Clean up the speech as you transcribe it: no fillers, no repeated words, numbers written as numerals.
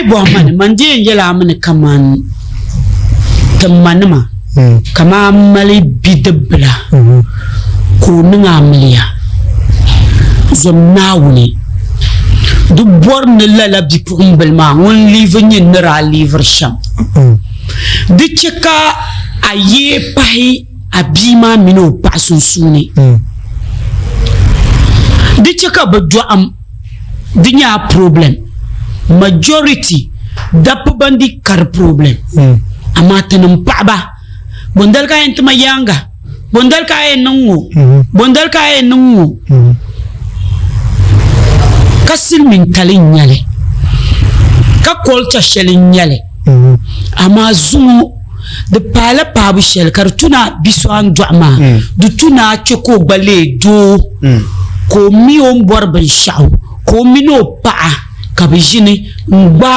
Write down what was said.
boman man je yela man kaman tamanma kama mali bidbla ko ninga miliya zomna wuni du borne la bi pour belma on livre ni nera livre cham de cheka aye pai abima mino pasun suni de cheka ba do am dinya problem majority dap bandi kar problem amatanum paba bondal ka entma yanga bondal ka enungu bondal ka enungu kasil min talin nyale ka kolcha shelin nyale ama zumu de pala pabu shel kartuna biswan duama du tuna choko bale do ko mi on borban shaw ko mino pa kabijini ngba